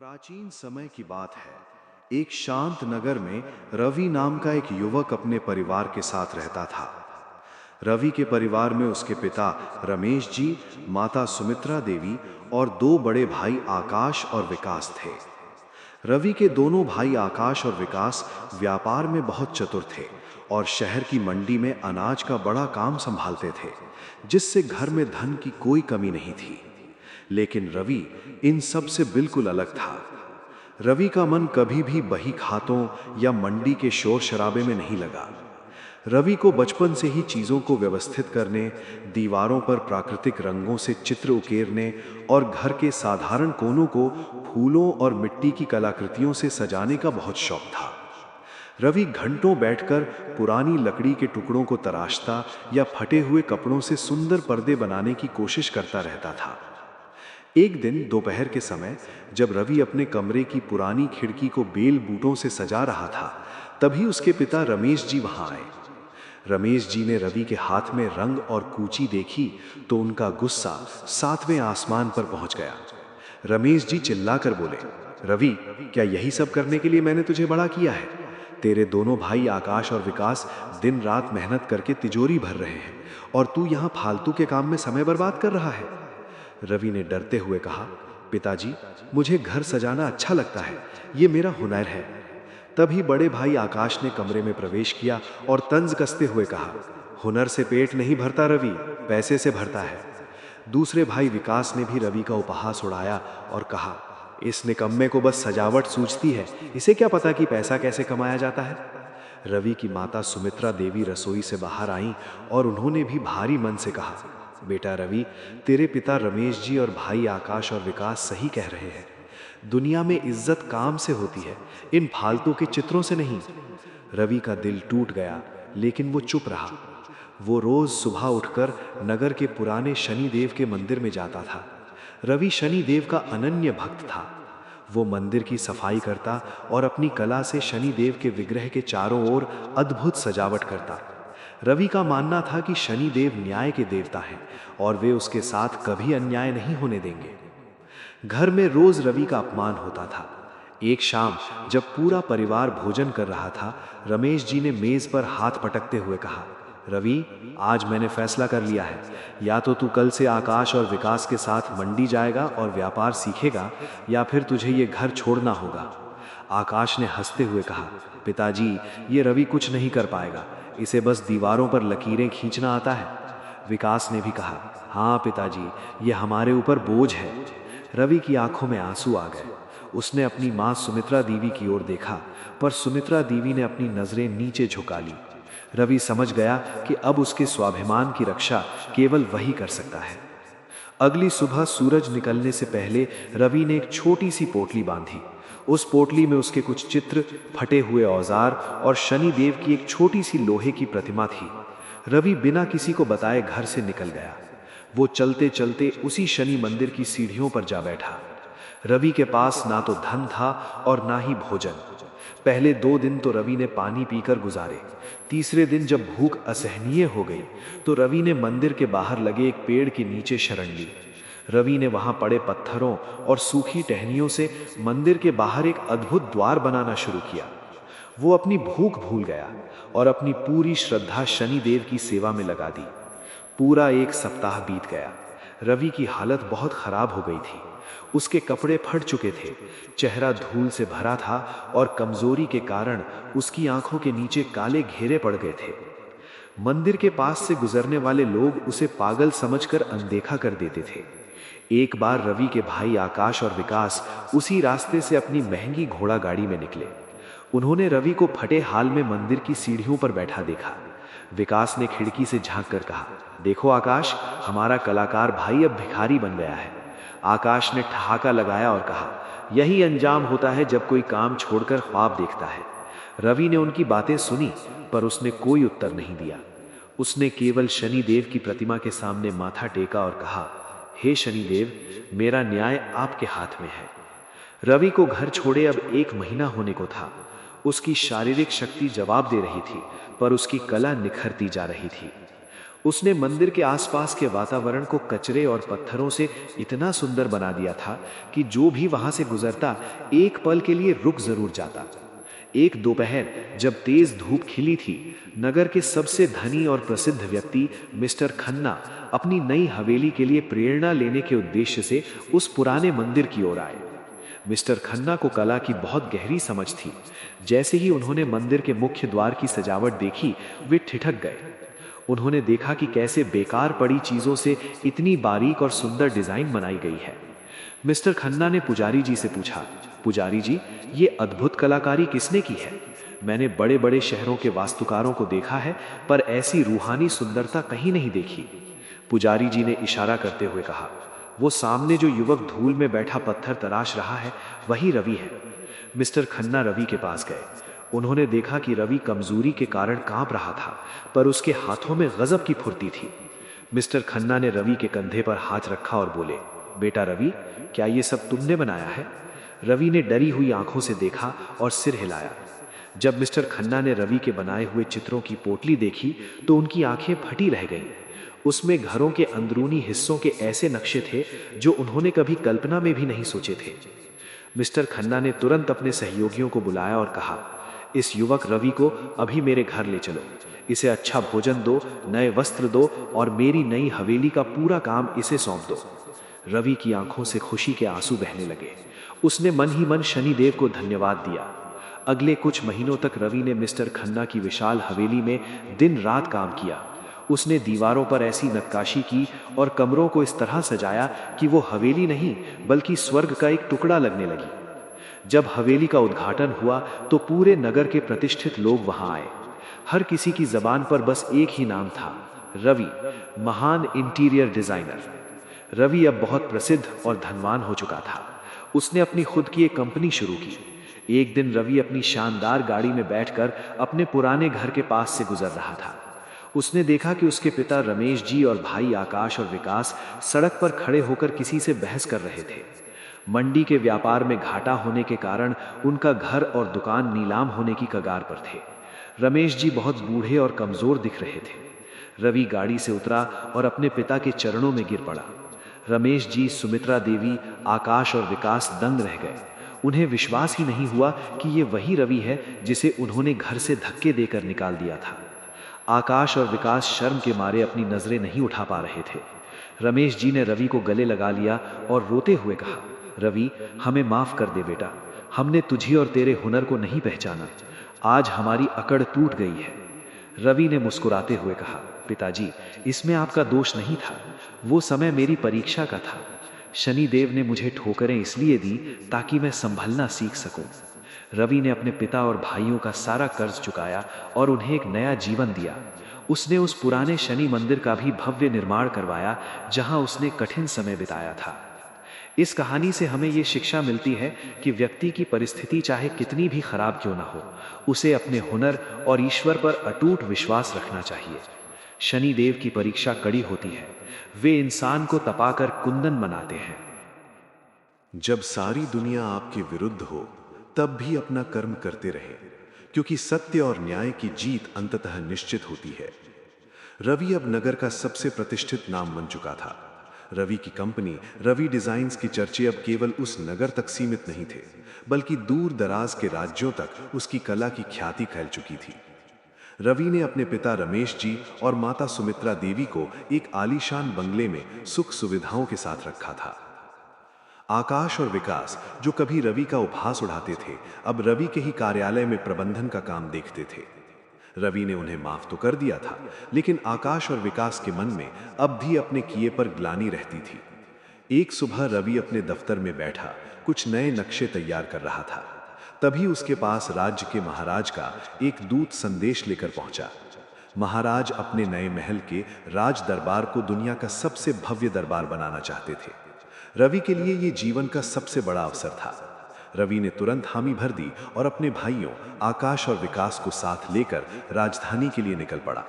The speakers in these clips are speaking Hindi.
प्राचीन समय की बात है। एक शांत नगर में रवि नाम का एक युवक अपने परिवार के साथ रहता था। रवि के परिवार में उसके पिता रमेश जी, माता सुमित्रा देवी और दो बड़े भाई आकाश और विकास थे। रवि के दोनों भाई आकाश और विकास व्यापार में बहुत चतुर थे और शहर की मंडी में अनाज का बड़ा काम संभालते थे, जिससे घर में धन की कोई कमी नहीं थी। लेकिन रवि इन सब से बिल्कुल अलग था। रवि का मन कभी भी बही खातों या मंडी के शोर शराबे में नहीं लगा। रवि को बचपन से ही चीजों को व्यवस्थित करने, दीवारों पर प्राकृतिक रंगों से चित्र उकेरने और घर के साधारण कोनों को फूलों और मिट्टी की कलाकृतियों से सजाने का बहुत शौक था। रवि घंटों बैठकर पुरानी लकड़ी के टुकड़ों को तराशता या फटे हुए कपड़ों से सुंदर पर्दे बनाने की कोशिश करता रहता था। एक दिन दोपहर के समय जब रवि अपने कमरे की पुरानी खिड़की को बेल बूटों से सजा रहा था, तभी उसके पिता रमेश जी वहां आए। रमेश जी ने रवि के हाथ में रंग और कूची देखी तो उनका गुस्सा सातवें आसमान पर पहुंच गया। रमेश जी चिल्लाकर बोले, रवि, क्या यही सब करने के लिए मैंने तुझे बड़ा किया है? तेरे दोनों भाई आकाश और विकास दिन रात मेहनत करके तिजोरी भर रहे हैं और तू यहाँ फालतू के काम में समय बर्बाद कर रहा है। रवि ने डरते हुए कहा, पिताजी, मुझे घर सजाना अच्छा लगता है, ये मेरा हुनर है। तभी बड़े भाई आकाश ने कमरे में प्रवेश किया और तंज कसते हुए कहा, हुनर से पेट नहीं भरता रवि, पैसे से भरता है। दूसरे भाई विकास ने भी रवि का उपहास उड़ाया और कहा, इस निकम्मे को बस सजावट सूझती है, इसे क्या पता कि पैसा कैसे कमाया जाता है। रवि की माता सुमित्रा देवी रसोई से बाहर आईं और उन्होंने भी भारी मन से कहा, बेटा रवि, तेरे पिता रमेश जी और भाई आकाश और विकास सही कह रहे हैं। दुनिया में इज्जत काम से होती है, इन फालतू के चित्रों से नहीं। रवि का दिल टूट गया, लेकिन वो चुप रहा। वो रोज सुबह उठकर नगर के पुराने शनिदेव के मंदिर में जाता था। रवि शनिदेव का अनन्य भक्त था। वो मंदिर की सफाई करता और अपनी कला से शनिदेव के विग्रह के चारों ओर अद्भुत सजावट करता। रवि का मानना था कि शनिदेव न्याय के देवता हैं और वे उसके साथ कभी अन्याय नहीं होने देंगे। घर में रोज रवि का अपमान होता था। एक शाम जब पूरा परिवार भोजन कर रहा था, रमेश जी ने मेज पर हाथ पटकते हुए कहा, रवि, आज मैंने फैसला कर लिया है। या तो तू कल से आकाश और विकास के साथ मंडी जाएगा और व्यापार सीखेगा, या फिर तुझे ये घर छोड़ना होगा। आकाश ने हंसते हुए कहा, पिताजी, ये रवि कुछ नहीं कर पाएगा, इसे बस दीवारों पर लकीरें खींचना आता है। विकास ने भी कहा, हाँ पिताजी, ये हमारे ऊपर बोझ है। रवि की आंखों में आंसू आ गए। उसने अपनी मां सुमित्रा देवी की ओर देखा, पर सुमित्रा देवी ने अपनी नजरें नीचे झुका ली। रवि समझ गया कि अब उसके स्वाभिमान की रक्षा केवल वही कर सकता है। अगली सुबह सूरज निकलने से पहले रवि ने एक छोटी सी पोटली बांधी। उस पोटली में उसके कुछ चित्र, फटे हुए औजार और शनिदेव की एक छोटी सी लोहे की प्रतिमा थी। रवि बिना किसी को बताए घर से निकल गया। वो चलते चलते उसी शनि मंदिर की सीढ़ियों पर जा बैठा। रवि के पास ना तो धन था और ना ही भोजन। पहले 2 दिन तो रवि ने पानी पीकर गुजारे। तीसरे दिन जब भूख असहनीय हो गई तो रवि ने मंदिर के बाहर लगे एक पेड़ के नीचे शरण ली। रवि ने वहां पड़े पत्थरों और सूखी टहनियों से मंदिर के बाहर एक अद्भुत द्वार बनाना शुरू किया। वो अपनी भूख भूल गया और अपनी पूरी श्रद्धा शनिदेव की सेवा में लगा दी। पूरा 1 सप्ताह बीत गया। रवि की हालत बहुत खराब हो गई थी। उसके कपड़े फट चुके थे, चेहरा धूल से भरा था और कमजोरी के कारण उसकी आंखों के नीचे काले घेरे पड़ गए थे। मंदिर के पास से गुजरने वाले लोग उसे पागल समझकर अनदेखा कर देते थे। एक बार रवि के भाई आकाश और विकास उसी रास्ते से अपनी महंगी घोड़ा गाड़ी में निकले। उन्होंने रवि को फटे हाल में मंदिर की सीढ़ियों पर बैठा देखा। विकास ने खिड़की से झांक कर कहा, देखो आकाश, हमारा कलाकार भाई अब भिखारी बन गया है। आकाश ने ठहाका लगाया और कहा, यही अंजाम होता है जब कोई काम छोड़कर ख्वाब देखता है। रवि ने उनकी बातें सुनी, पर उसने कोई उत्तर नहीं दिया। उसने केवल शनिदेव की प्रतिमा के सामने माथा टेका और कहा, हे शनिदेव, मेरा न्याय आपके हाथ में है। रवि को घर छोड़े अब 1 महीना होने को था। उसकी शारीरिक शक्ति जवाब दे रही थी, पर उसकी कला निखरती जा रही थी। उसने मंदिर के आसपास के वातावरण को कचरे और पत्थरों से इतना सुंदर बना दिया था कि जो भी वहां से गुजरता एक पल के लिए रुक जरूर जाता। एक दोपहर जब तेज धूप खिली थी, नगर के सबसे धनी और प्रसिद्ध व्यक्ति मिस्टर खन्ना अपनी नई हवेली के लिए प्रेरणा लेने के उद्देश्य से उस पुराने मंदिर की ओर आए। मिस्टर खन्ना को कला की बहुत गहरी समझ थी। जैसे ही उन्होंने मंदिर के मुख्य द्वार की सजावट देखी, वे ठिठक गए। उन्होंने देखा कि कैसे बेकार पड़ी चीजों से इतनी बारीक और सुंदर डिजाइन बनाई गई है। मिस्टर खन्ना ने पुजारी जी से पूछा, पुजारी जी, ये अद्भुत कलाकारी किसने की है? मैंने बड़े बड़े शहरों के वास्तुकारों को देखा है, पर ऐसी रूहानी सुंदरता कहीं नहीं देखी। पुजारी जी ने इशारा करते हुए कहा, वो सामने जो युवक धूल में बैठा पत्थर तराश रहा है, वही रवि है। मिस्टर खन्ना रवि के पास गए। उन्होंने देखा कि रवि कमजोरी के कारण कांप रहा था, पर उसके हाथों में गजब की फुर्ती थी। मिस्टर खन्ना ने रवि के कंधे पर हाथ रखा और बोले, बेटा रवि, क्या ये सब तुमने बनाया है? रवि ने डरी हुई आंखों से देखा और सिर हिलाया। जब मिस्टर खन्ना ने रवि के बनाए हुए चित्रों की पोटली देखी तो उनकी आंखें फटी रह गईं। उसमें घरों के अंदरूनी हिस्सों के ऐसे नक्शे थे जो उन्होंने कभी कल्पना में भी नहीं सोचे थे। मिस्टर खन्ना ने तुरंत अपने सहयोगियों को बुलाया और कहा, इस युवक रवि को अभी मेरे घर ले चलो। इसे अच्छा भोजन दो, नए वस्त्र दो और मेरी नई हवेली का पूरा काम इसे सौंप दो। रवि की आंखों से खुशी के आंसू बहने लगे। उसने मन ही मन शनिदेव को धन्यवाद दिया। अगले कुछ महीनों तक रवि ने मिस्टर खन्ना की विशाल हवेली में दिन रात काम किया। उसने दीवारों पर ऐसी नक्काशी की और कमरों को इस तरह सजाया कि वो हवेली नहीं बल्कि स्वर्ग का एक टुकड़ा लगने लगी। जब हवेली का उद्घाटन हुआ तो पूरे नगर के प्रतिष्ठित लोग वहां आए। हर किसी की जबान पर बस एक ही नाम था, रवि, महान इंटीरियर डिजाइनर। रवि अब बहुत प्रसिद्ध और धनवान हो चुका था। उसने अपनी खुद की एक कंपनी शुरू की। एक दिन रवि अपनी शानदार गाड़ी में बैठकर अपने पुराने घर के पास से गुजर रहा था। उसने देखा कि उसके पिता रमेश जी और भाई आकाश और विकास सड़क पर खड़े होकर किसी से बहस कर रहे थे। मंडी के व्यापार में घाटा होने के कारण उनका घर और दुकान नीलाम होने की कगार पर थे। रमेश जी बहुत बूढ़े और कमजोर दिख रहे थे। रवि गाड़ी से उतरा और अपने पिता के चरणों में गिर पड़ा। रमेश जी, सुमित्रा देवी, आकाश और विकास दंग रह गए। उन्हें विश्वास ही नहीं हुआ कि ये वही रवि है जिसे उन्होंने घर से धक्के देकर निकाल दिया था। आकाश और विकास शर्म के मारे अपनी नजरें नहीं उठा पा रहे थे। रमेश जी ने रवि को गले लगा लिया और रोते हुए कहा, रवि, हमें माफ कर दे बेटा, हमने तुझे और तेरे हुनर को नहीं पहचाना। आज हमारी अकड़ टूट गई है। रवि ने मुस्कुराते हुए कहा, पिताजी, इसमें आपका दोष नहीं था। वो समय मेरी परीक्षा का था। शनिदेव ने मुझे ठोकरें इसलिए दी ताकि मैं संभलना सीख सकूं। रवि ने अपने पिता और भाइयों का सारा कर्ज चुकाया और उन्हें एक नया जीवन दिया। उसने उस पुराने शनि मंदिर का भी भव्य निर्माण करवाया जहां उसने कठिन समय बिताया था। इस कहानी से हमें ये शिक्षा मिलती है कि व्यक्ति की परिस्थिति चाहे कितनी भी खराब क्यों ना हो, उसे अपने हुनर और ईश्वर पर अटूट विश्वास रखना चाहिए। शनिदेव की परीक्षा कड़ी होती है। वे इंसान को तपाकर कुंदन बनाते हैं। जब सारी दुनिया आपके विरुद्ध हो, तब भी अपना कर्म करते रहे, क्योंकि सत्य और न्याय की जीत अंततः निश्चित होती है। रवि अब नगर का सबसे प्रतिष्ठित नाम बन चुका था। रवि की कंपनी रवि डिजाइन्स की चर्चे अब केवल उस नगर तक सीमित नहीं थे, बल्कि दूर दराज के राज्यों तक उसकी कला की ख्याति फैल चुकी थी। रवि ने अपने पिता रमेश जी और माता सुमित्रा देवी को एक आलीशान बंगले में सुख सुविधाओं के साथ रखा था। आकाश और विकास, जो कभी रवि का उपहास उड़ाते थे, अब रवि के ही कार्यालय में प्रबंधन का काम देखते थे। रवि ने उन्हें माफ तो कर दिया था, लेकिन आकाश और विकास के मन में अब भी अपने किए पर ग्लानि रहती थी। एक सुबह रवि अपने दफ्तर में बैठा कुछ नए नक्शे तैयार कर रहा था। तभी उसके पास राज्य के महाराज का एक दूत संदेश लेकर पहुंचा। महाराज अपने नए महल के राज दरबार को दुनिया का सबसे भव्य दरबार बनाना चाहते थे। रवि के लिए ये जीवन का सबसे बड़ा अवसर था। रवि ने तुरंत हामी भर दी और अपने भाइयों आकाश और विकास को साथ लेकर राजधानी के लिए निकल पड़ा।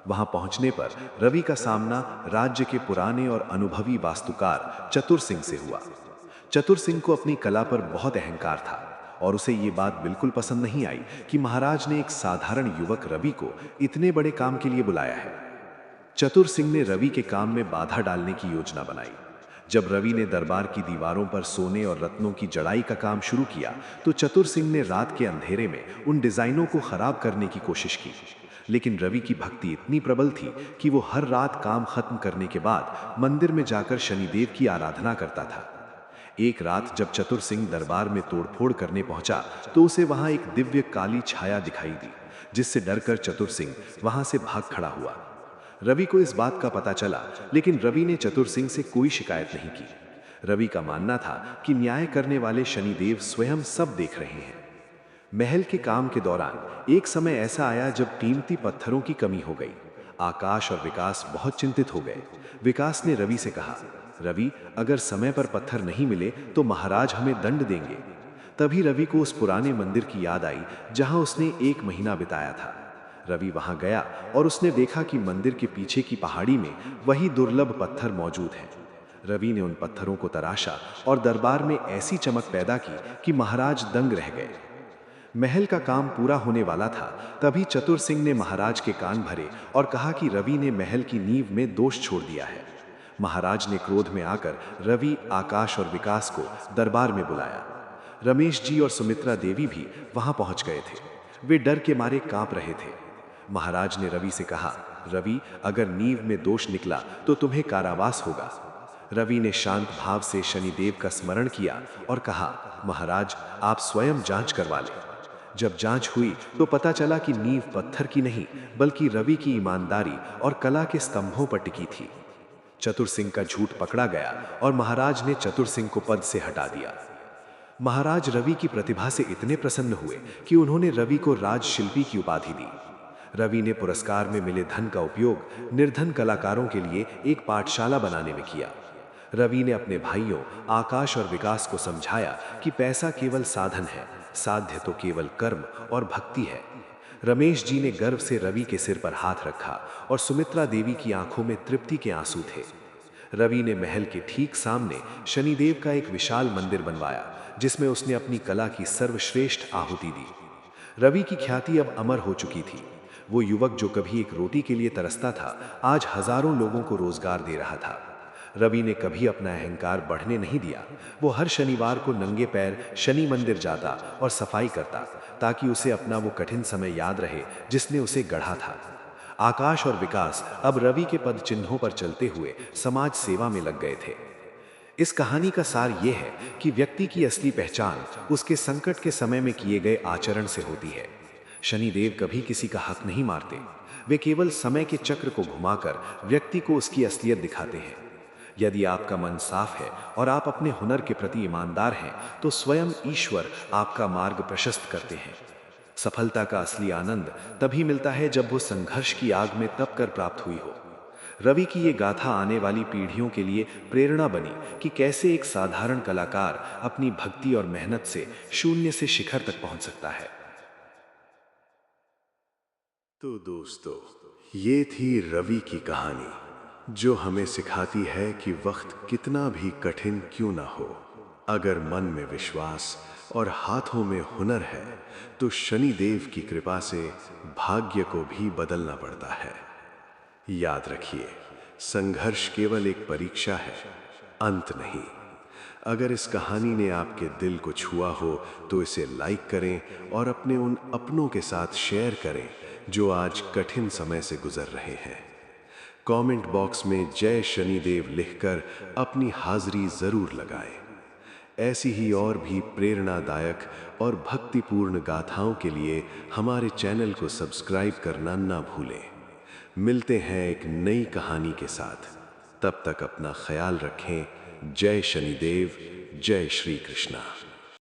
वहां पहुंचने पर रवि का सामना राज्य के पुराने और अनुभवी वास्तुकार चतुर सिंह से हुआ। चतुर सिंह को अपनी कला पर बहुत अहंकार था और उसे ये बात बिल्कुल पसंद नहीं आई कि महाराज ने एक साधारण युवक रवि को इतने बड़े काम के लिए बुलाया है। चतुर सिंह ने रवि के काम में बाधा डालने की योजना बनाई। जब रवि ने दरबार की दीवारों पर सोने और रत्नों की जड़ाई का काम शुरू किया, तो चतुर सिंह ने रात के अंधेरे में उन डिजाइनों को खराब करने की कोशिश की। लेकिन रवि की भक्ति इतनी प्रबल थी कि वो हर रात काम खत्म करने के बाद मंदिर में जाकर शनिदेव की आराधना करता था। एक रात जब चतुर सिंह दरबार में तोड़फोड़ करने पहुंचा, तो उसे वहां एक दिव्य काली छाया दिखाई दी, जिससे डरकर चतुर सिंह वहां से भाग खड़ा हुआ। रवि को इस बात का पता चला, लेकिन रवि ने चतुर सिंह से कोई शिकायत नहीं की। रवि का मानना था कि न्याय करने वाले शनिदेव स्वयं सब देख रहे हैं। महल के काम के दौरान एक समय ऐसा आया जब कीमती पत्थरों की कमी हो गई। आकाश और विकास बहुत चिंतित हो गए। विकास ने रवि से कहा, रवि, अगर समय पर पत्थर नहीं मिले तो महाराज हमें दंड देंगे। तभी रवि को उस पुराने मंदिर की याद आई जहां उसने 1 महीना बिताया था। रवि वहां गया और उसने देखा कि मंदिर के पीछे की पहाड़ी में वही दुर्लभ पत्थर मौजूद हैं। रवि ने उन पत्थरों को तराशा और दरबार में ऐसी चमक पैदा की कि महाराज दंग रह गए। महल का काम पूरा होने वाला था, तभी चतुर सिंह ने महाराज के कान भरे और कहा कि रवि ने महल की नींव में दोष छोड़ दिया है। महाराज ने क्रोध में आकर रवि, आकाश और विकास को दरबार में बुलाया। रमेश जी और सुमित्रा देवी भी वहां पहुंच गए थे। वे डर के मारे कांप रहे थे। महाराज ने रवि से कहा, रवि, अगर नींव में दोष निकला तो तुम्हें कारावास होगा। रवि ने शांत भाव से शनिदेव का स्मरण किया और कहा, महाराज, आप स्वयं जांच करवा लें। जब जांच हुई तो पता चला कि नींव पत्थर की नहीं, बल्कि रवि की ईमानदारी और कला के स्तंभों पर टिकी थी। चतुर सिंह का झूठ पकड़ा गया और महाराज ने चतुर सिंह को पद से हटा दिया। महाराज रवि की प्रतिभा से इतने प्रसन्न हुए कि उन्होंने रवि को राजशिल्पी की उपाधि दी। रवि ने पुरस्कार में मिले धन का उपयोग निर्धन कलाकारों के लिए एक पाठशाला बनाने में किया। रवि ने अपने भाइयों आकाश और विकास को समझाया कि पैसा केवल साधन है, साध्य तो केवल कर्म और भक्ति है। रमेश जी ने गर्व से रवि के सिर पर हाथ रखा और सुमित्रा देवी की आंखों में तृप्ति के आंसू थे। रवि ने महल के ठीक सामने शनिदेव का एक विशाल मंदिर बनवाया, जिसमें उसने अपनी कला की सर्वश्रेष्ठ आहुति दी। रवि की ख्याति अब अमर हो चुकी थी। वो युवक जो कभी एक रोटी के लिए तरसता था, आज हजारों लोगों को रोजगार दे रहा था। रवि ने कभी अपना अहंकार बढ़ने नहीं दिया। वो हर शनिवार को नंगे पैर शनि मंदिर जाता और सफाई करता, ताकि उसे अपना वो कठिन समय याद रहे जिसने उसे गढ़ा था। आकाश और विकास अब रवि के पद चिन्हों पर चलते हुए समाज सेवा में लग गए थे। इस कहानी का सार ये है कि व्यक्ति की असली पहचान उसके संकट के समय में किए गए आचरण से होती है। शनिदेव कभी किसी का हक नहीं मारते। वे केवल समय के चक्र को घुमाकर व्यक्ति को उसकी असलियत दिखाते हैं। यदि आपका मन साफ है और आप अपने हुनर के प्रति ईमानदार हैं, तो स्वयं ईश्वर आपका मार्ग प्रशस्त करते हैं। सफलता का असली आनंद तभी मिलता है जब वो संघर्ष की आग में तप कर प्राप्त हुई हो। रवि की ये गाथा आने वाली पीढ़ियों के लिए प्रेरणा बनी कि कैसे एक साधारण कलाकार अपनी भक्ति और मेहनत से शून्य से शिखर तक पहुंच सकता है। तो दोस्तों, ये थी रवि की कहानी, जो हमें सिखाती है कि वक्त कितना भी कठिन क्यों ना हो, अगर मन में विश्वास और हाथों में हुनर है तो शनिदेव की कृपा से भाग्य को भी बदलना पड़ता है। याद रखिए, संघर्ष केवल एक परीक्षा है, अंत नहीं। अगर इस कहानी ने आपके दिल को छुआ हो तो इसे लाइक करें और अपने उन अपनों के साथ शेयर करें जो आज कठिन समय से गुजर रहे हैं। कमेंट बॉक्स में जय शनिदेव लिखकर अपनी हाजिरी जरूर लगाएं। ऐसी ही और भी प्रेरणादायक और भक्तिपूर्ण गाथाओं के लिए हमारे चैनल को सब्सक्राइब करना ना भूलें। मिलते हैं एक नई कहानी के साथ। तब तक अपना ख्याल रखें। जय शनिदेव, जय श्री कृष्णा।